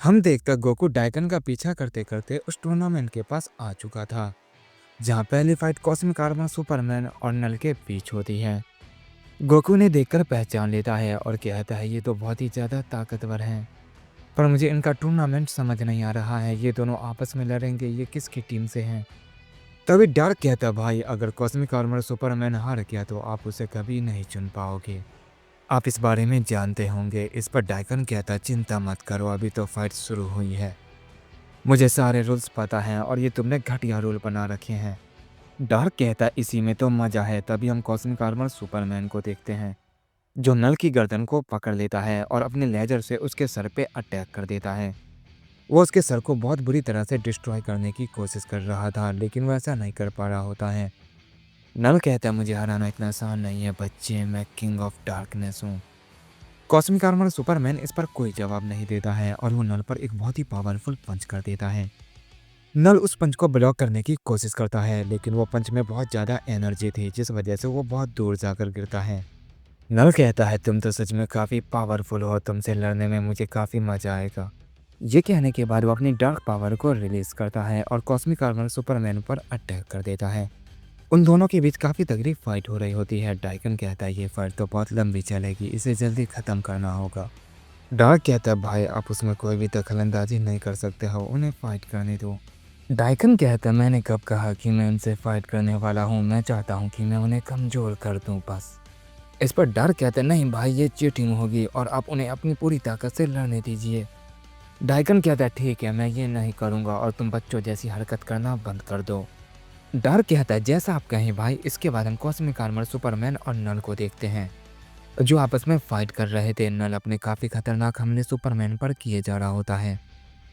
हम देखकर Goku Daikin का पीछा करते करते उस टूर्नामेंट के पास आ चुका था जहां पहली फाइट कॉस्मिक आर्मर सुपरमैन और नल के बीच होती है। गोकू ने देखकर पहचान लेता है और कहता है ये तो बहुत ही ज़्यादा ताकतवर हैं, पर मुझे इनका टूर्नामेंट समझ नहीं आ रहा है। ये दोनों आपस में लड़ेंगे, ये किसकी टीम से हैं? तभी डार्क कहता भाई अगर कॉस्मिक आर्मर सुपरमैन हार गया तो आप उसे कभी नहीं चुन पाओगे। आप इस बारे में जानते होंगे। इस पर डाइकन कहता चिंता मत करो, अभी तो फाइट शुरू हुई है। मुझे सारे रूल्स पता हैं और ये तुमने घटिया रूल बना रखे हैं। डार्क कहता इसी में तो मजा है। तभी हम कॉस्मिक आर्मर सुपरमैन को देखते हैं जो नल की गर्दन को पकड़ लेता है और अपने लेजर से उसके सर पे अटैक कर देता है। वो उसके सर को बहुत बुरी तरह से डिस्ट्रॉय करने की कोशिश कर रहा था, लेकिन वो ऐसा नहीं कर पा रहा होता है। नल कहता है मुझे हराना इतना आसान नहीं है बच्चे, मैं किंग ऑफ डार्कनेस हूँ। कॉस्मिक आर्मर सुपरमैन इस पर कोई जवाब नहीं देता है और वो नल पर एक बहुत ही पावरफुल पंच कर देता है। नल उस पंच को ब्लॉक करने की कोशिश करता है, लेकिन वो पंच में बहुत ज़्यादा एनर्जी थी जिस वजह से वो बहुत दूर जाकर गिरता है। नल कहता है तुम तो सच में काफ़ी पावरफुल हो, तुमसे लड़ने में मुझे काफ़ी मज़ा आएगा। ये कहने के बाद वो अपनी डार्क पावर को रिलीज करता है और कॉस्मिक आर्मर सुपरमैन पर अटैक कर देता है। उन दोनों के बीच काफ़ी तगड़ी फाइट हो रही होती है। डाइकन कहता है ये फाइट तो बहुत लंबी चलेगी, इसे जल्दी ख़त्म करना होगा। डार्क कहता है भाई आप उसमें कोई भी दखलंदाजी नहीं कर सकते हो, उन्हें फाइट करने दो। डाइकन कहता है मैंने कब कहा कि मैं उनसे फाइट करने वाला हूँ, मैं चाहता हूँ कि मैं उन्हें कमज़ोर कर दूँ बस। इस पर डार्क कहता है नहीं भाई ये चीटिंग होगी और आप उन्हें अपनी पूरी ताकत से लड़ने दीजिए। डाइकन कहता है ठीक है मैं ये नहीं करूँगा और तुम बच्चों जैसी हरकत करना बंद कर दो। डार्क कहता है जैसा आप कहें भाई। इसके बाद हम कॉस्मिक आर्मर सुपरमैन और नल को देखते हैं जो आपस में फाइट कर रहे थे। नल अपने काफ़ी खतरनाक हमले सुपरमैन पर किए जा रहा होता है,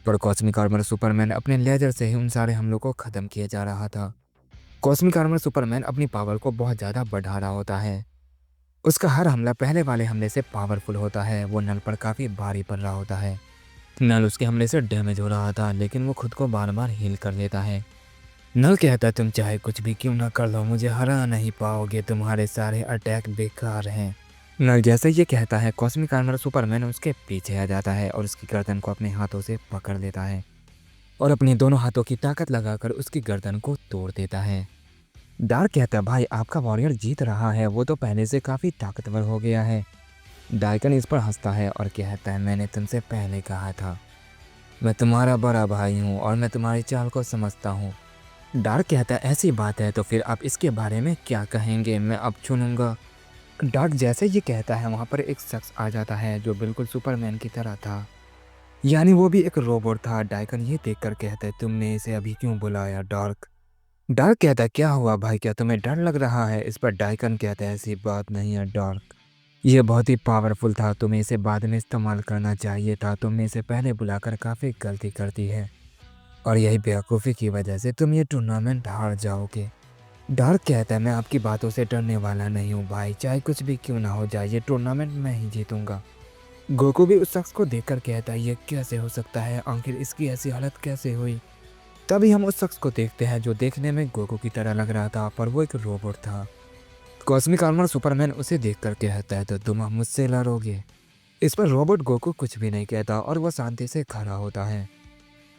पर कॉस्मिक आर्मर सुपरमैन अपने लेजर से ही उन सारे हमलों को ख़त्म किया जा रहा था। कॉस्मिक आर्मर सुपरमैन अपनी पावर को बहुत ज़्यादा बढ़ा रहा होता है। उसका हर हमला पहले वाले हमले से पावरफुल होता है। वो नल पर काफ़ी भारी पड़ रहा होता है। नल उसके हमले से डैमेज हो रहा था, लेकिन वो खुद को बार बार हील कर लेता है। नल कहता तुम चाहे कुछ भी क्यों ना कर लो, मुझे हरा नहीं पाओगे, तुम्हारे सारे अटैक बेकार हैं। नल जैसे ये कहता है कॉस्मिक आर्मर सुपरमैन उसके पीछे आ जाता है और उसकी गर्दन को अपने हाथों से पकड़ लेता है और अपने दोनों हाथों की ताकत लगाकर उसकी गर्दन को तोड़ देता है। डार्क कहता है भाई आपका वॉरियर जीत रहा है, वो तो पहले से काफ़ी ताकतवर हो गया है। डाइकन इस पर हंसता है और कहता है मैंने तुमसे पहले कहा था, मैं तुम्हारा बड़ा भाई हूँ और मैं तुम्हारी चाल को समझता हूँ। डार्क कहता है ऐसी बात है तो फिर आप इसके बारे में क्या कहेंगे, मैं अब चुनूंगा। डार्क जैसे ये कहता है वहाँ पर एक शख्स आ जाता है जो बिल्कुल सुपरमैन की तरह था, यानी वो भी एक रोबोट था। डाइकन ये देखकर कहता है तुमने इसे अभी क्यों बुलाया डार्क? डार्क कहता है क्या हुआ भाई, क्या तुम्हें डर लग रहा है? इस पर डाइकन कहता है ऐसी बात नहीं है डार्क, ये बहुत ही पावरफुल था, तुम्हें इसे बाद में इस्तेमाल करना चाहिए था, तुमने इसे पहले बुलाकर काफ़ी गलती कर दी है और यही बेवकूफ़ी की वजह से तुम ये टूर्नामेंट हार जाओगे। डार्क कहता है मैं आपकी बातों से डरने वाला नहीं हूँ भाई, चाहे कुछ भी क्यों ना हो जाए ये टूर्नामेंट मैं ही जीतूंगा। गोकू भी उस शख्स को देखकर कहता है ये कैसे हो सकता है, आखिर इसकी ऐसी हालत कैसे हुई? तभी हम उस शख्स को देखते हैं जो देखने में गोकू की तरह लग रहा था, पर वो एक रोबोट था। कॉस्मिक आर्मर सुपरमैन उसे देखकर कहता है तो तुम अब मुझसे लड़ोगे? इस पर रोबोट गोकू कुछ भी नहीं कहता और वो शांति से खड़ा होता है।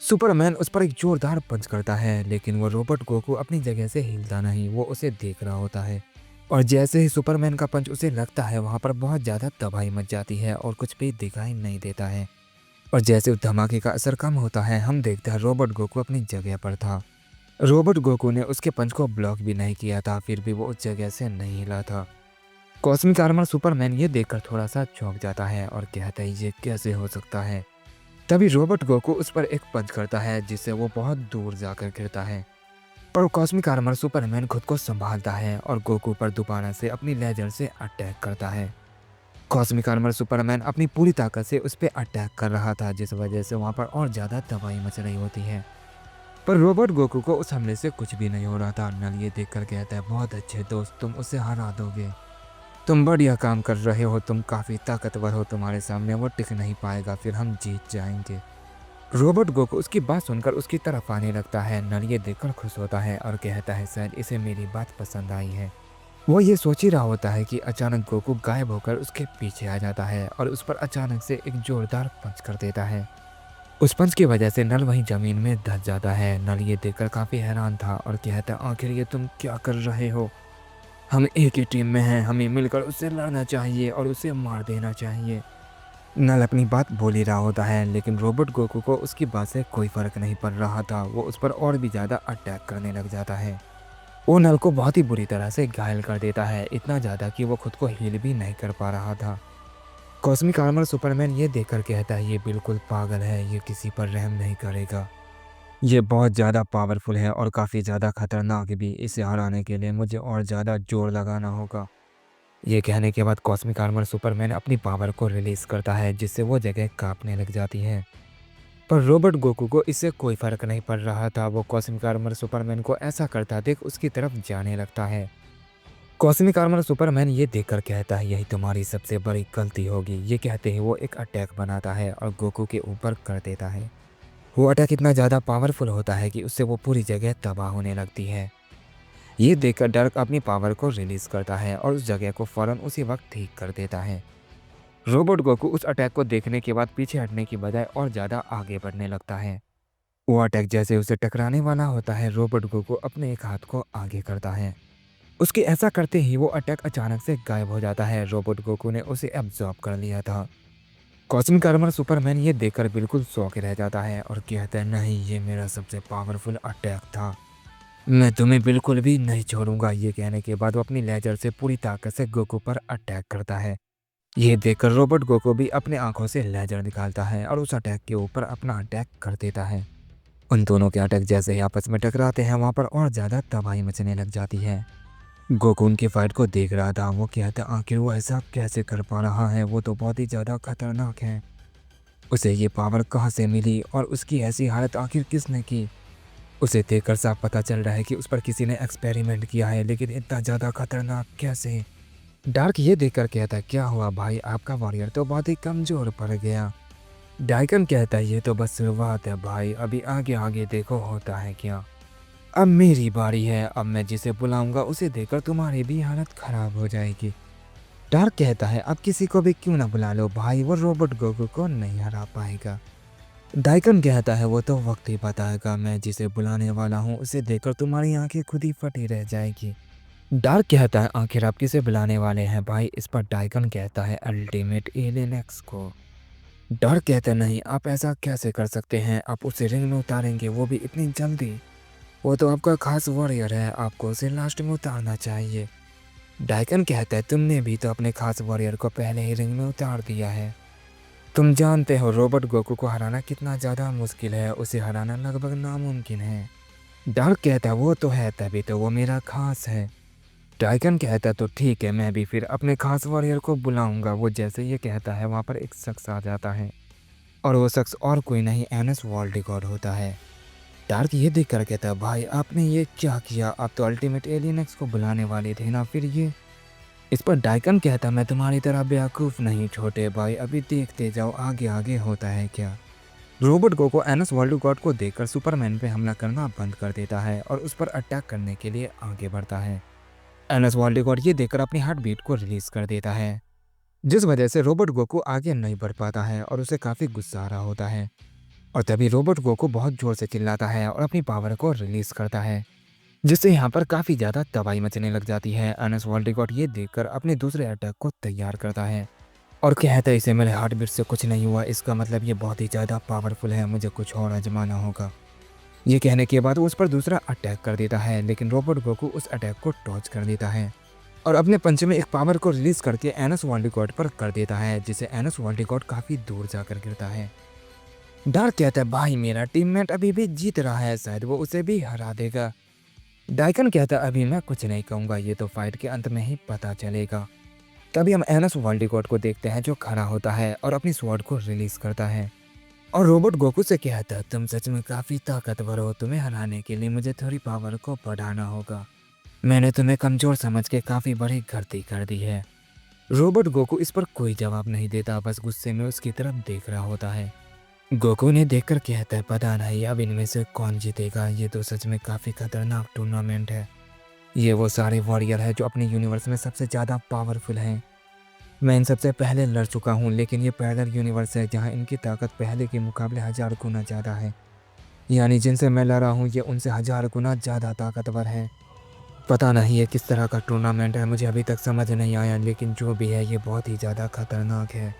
सुपरमैन उस पर एक जोरदार पंच करता है, लेकिन वो रोबोट गोकू अपनी जगह से हिलता नहीं, वो उसे देख रहा होता है। और जैसे ही सुपरमैन का पंच उसे लगता है वहाँ पर बहुत ज़्यादा तबाही मच जाती है और कुछ भी दिखाई नहीं देता है। और जैसे उस धमाके का असर कम होता है हम देखते हैं रोबोट गोकू अपनी जगह पर था। रोबोट गोकू ने उसके पंच को ब्लॉक भी नहीं किया था, फिर भी वो उस जगह से नहीं हिला था। कॉस्मिक आर्मर सुपरमैन ये देखकर थोड़ा सा चौंक जाता है और कहता है ये कैसे हो सकता है। तभी रोबोट गोकू उस पर एक पंच करता है जिससे वो बहुत दूर जाकर गिरता है, पर कॉस्मिक आर्मर सुपरमैन खुद को संभालता है और गोकू पर दोबारा से अपनी लेजर से अटैक करता है। कॉस्मिक आर्मर सुपरमैन अपनी पूरी ताकत से उस पर अटैक कर रहा था, जिस वजह से वहाँ पर और ज़्यादा तबाही मच रही होती है, पर रोबोट गोकू को उस हमले से कुछ भी नहीं हो रहा था। नल ये देखकर कहता है बहुत अच्छे दोस्त, तुम उसे हरा दोगे, तुम बढ़िया काम कर रहे हो, तुम काफ़ी ताकतवर हो, तुम्हारे सामने वो टिक नहीं पाएगा, फिर हम जीत जाएंगे। रोबोट गोकू उसकी बात सुनकर उसकी तरफ आने लगता है। नल ये देखकर खुश होता है और कहता है शायद इसे मेरी बात पसंद आई है। वो ये सोच ही रहा होता है कि अचानक गोकू गायब होकर उसके पीछे आ जाता है और उस पर अचानक से एक जोरदार पंच कर देता है। उस पंच की वजह से नल वहीं जमीन में धंस जाता है। नल ये देखकर काफी हैरान था और कहता है, आखिर ये तुम क्या कर रहे हो? हम एक ही टीम में हैं, हमें मिलकर उससे लड़ना चाहिए और उसे मार देना चाहिए। नल अपनी बात बोल ही रहा होता है, लेकिन रोबोट गोकू को उसकी बात से कोई फर्क नहीं पड़ रहा था। वो उस पर और भी ज्यादा अटैक करने लग जाता है। वो नल को बहुत ही बुरी तरह से घायल कर देता है, इतना ज्यादा कि वो खुद को हील भी नहीं कर पा रहा था। कॉस्मिक आर्मर सुपरमैन ये देखकर कहता है, ये बिल्कुल पागल है, ये किसी पर रहम नहीं करेगा। ये बहुत ज़्यादा पावरफुल है और काफ़ी ज़्यादा खतरनाक भी। इसे हराने के लिए मुझे और ज़्यादा जोर लगाना होगा। ये कहने के बाद कॉस्मिक आर्मर सुपरमैन अपनी पावर को रिलीज करता है, जिससे वो जगह कांपने लग जाती है। पर रोबोट गोकू को इससे कोई फर्क नहीं पड़ रहा था। वो कॉस्मिक आर्मर सुपरमैन को ऐसा करता देख उसकी तरफ जाने लगता है। कॉस्मिक आर्मर सुपरमैन ये देखकर कहता है, यही तुम्हारी सबसे बड़ी गलती होगी। ये कहते ही वो एक अटैक बनाता है और गोकू के ऊपर कर देता है। वो अटैक इतना ज़्यादा पावरफुल होता है कि उससे वो पूरी जगह तबाह होने लगती है। ये देखकर डार्क अपनी पावर को रिलीज करता है और उस जगह को फौरन उसी वक्त ठीक कर देता है। रोबोट गोकू उस अटैक को देखने के बाद पीछे हटने की बजाय और ज़्यादा आगे बढ़ने लगता है। वो अटैक जैसे उसे टकराने वाला होता है, रोबोट गोकू अपने एक हाथ को आगे करता है। उसके ऐसा करते ही वो अटैक अचानक से गायब हो जाता है। रोबोट गोकू ने उसे एब्जॉर्ब कर लिया था। कॉस्मिक आर्मर सुपरमैन ये देखकर बिल्कुल शॉक रह जाता है और कहता है, नहीं, ये मेरा सबसे पावरफुल अटैक था, मैं तुम्हें बिल्कुल भी नहीं छोड़ूंगा। ये कहने के बाद वो अपनी लेजर से पूरी ताकत से गोकू पर अटैक करता है। ये देखकर रोबोट गोकू भी अपने आंखों से लेजर निकालता है और उस अटैक के ऊपर अपना अटैक कर देता है। उन दोनों के अटैक जैसे ही आपस में टकराते हैं, वहाँ पर और ज़्यादा तबाही मचने लग जाती है। गोकू उनकी फाइट को देख रहा था। वो कहता, आखिर वो ऐसा कैसे कर पा रहा है? वो तो बहुत ही ज़्यादा खतरनाक है। उसे ये पावर कहाँ से मिली और उसकी ऐसी हालत आखिर किसने की? उसे देखकर साफ पता चल रहा है कि उस पर किसी ने एक्सपेरिमेंट किया है, लेकिन इतना ज़्यादा खतरनाक कैसे? डार्क ये देखकर कहता है, क्या हुआ भाई, आपका वॉरियर तो बहुत ही कमज़ोर पड़ गया। डाइकन कहता है, ये तो बस शुरुआत है भाई, अभी आगे आगे देखो होता है क्या। अब मेरी बारी है, अब मैं जिसे बुलाऊंगा उसे देखकर तुम्हारी भी हालत ख़राब हो जाएगी। डार्क कहता है, अब किसी को भी क्यों ना बुला लो भाई, वो रोबोट गोकू को नहीं हरा पाएगा। डाइकन कहता है, वो तो वक्त ही बताएगा, मैं जिसे बुलाने वाला हूँ उसे देखकर तुम्हारी आंखें खुद ही फटी रह जाएगी। डार्क कहता है, आखिर आप किसे बुलाने वाले हैं भाई? इस पर डाइकन कहता है, अल्टीमेट एलियन एक्स को। डार्क कहता है, नहीं, आप ऐसा कैसे कर सकते हैं? आप उसे रिंग में उतारेंगे, वो भी इतनी जल्दी? वो तो आपका खास वॉरियर है, आपको उसे लास्ट में उतारना चाहिए। डाइकन कहता है, तुमने भी तो अपने खास वॉरियर को पहले ही रिंग में उतार दिया है। तुम जानते हो रोबोट गोकू को हराना कितना ज़्यादा मुश्किल है, उसे हराना लगभग नामुमकिन है। डार्क कहता है, वो तो है, तभी तो वो मेरा खास है। डाइकन कहता है, तो ठीक है, मैं भी फिर अपने खास वॉरियर को बुलाऊंगा। वो जैसे ये कहता है, वहाँ पर एक शख्स आ जाता है और वो शख्स और कोई नहीं, एनस वॉल्डिगॉड होता है। डार्क ये देख कर कहता है, भाई आपने ये क्या किया? आप तो अल्टीमेट एलियन एक्स को बुलाने वाले थे ना, फिर ये? इस पर डाइकन कहता, मैं तुम्हारी तरह बेवकूफ़ नहीं छोटे भाई, अभी देखते जाओ आगे आगे होता है क्या। रोबोट गोकू एनस वॉल्डिगॉड को देखकर सुपरमैन पे हमला करना बंद कर देता है और उस पर अटैक करने के लिए आगे बढ़ता है। एनस वॉल्डिगॉड ये देखकर अपनी हार्ट बीट को रिलीज कर देता है, जिस वजह से रोबोट गोकू आगे नहीं बढ़ पाता है और उसे काफ़ी गुस्सा आ रहा होता है। और तभी रोबोट गोकू बहुत जोर से चिल्लाता है और अपनी पावर को रिलीज करता है, जिससे यहाँ पर काफ़ी ज़्यादा तबाही मचने लग जाती है। एनस वॉल्डिगॉड ये देखकर अपने दूसरे अटैक को तैयार करता है और कहता है, इसे मेरे हार्ट बीट से कुछ नहीं हुआ, इसका मतलब ये बहुत ही ज़्यादा पावरफुल है, मुझे कुछ और आजमाना होगा। ये कहने के बाद वो उस पर दूसरा अटैक कर देता है, लेकिन रोबोट गोकू उस अटैक को टॉच कर देता है और अपने पंच में एक पावर को रिलीज करके एनस वॉल्डिगॉड पर कर देता है, जिससे एनस वॉल्डिगॉड काफ़ी दूर जाकर गिरता है। डार्क कहता है, भाई मेरा टीममेट अभी भी जीत रहा है, शायद वो उसे भी हरा देगा। डाइकन कहता है, अभी मैं कुछ नहीं कहूँगा, ये तो फाइट के अंत में ही पता चलेगा। तभी हम एनस वॉल्डिगॉड को देखते हैं, जो खड़ा होता है और अपनी स्वॉर्ड को रिलीज करता है और रोबोट गोकू से कहता है, तुम सच में काफ़ी ताकतवर हो, तुम्हें हराने के लिए मुझे थोड़ी पावर को बढ़ाना होगा। मैंने तुम्हें कमज़ोर समझ के काफ़ी बड़ी गलती कर दी है। रोबोट गोकू इस पर कोई जवाब नहीं देता, बस गुस्से में उसकी तरफ देख रहा होता है। गोकू ने देखकर कहता है, पता नहीं अब इनमें से कौन जीतेगा, ये तो सच में काफ़ी खतरनाक टूर्नामेंट है। ये वो सारे वॉरियर है जो अपने यूनिवर्स में सबसे ज़्यादा पावरफुल हैं। मैं इन सबसे पहले लड़ चुका हूँ, लेकिन ये पैरेलल यूनिवर्स है जहाँ इनकी ताकत पहले के मुकाबले 1000 गुना ज़्यादा है। यानी जिनसे मैं लड़ा हूँ ये उनसे 1000 गुना ज़्यादा ताकतवर है। पता नहीं ये किस तरह का टूर्नामेंट है, मुझे अभी तक समझ नहीं आया, लेकिन जो भी है ये बहुत ही ज़्यादा खतरनाक है।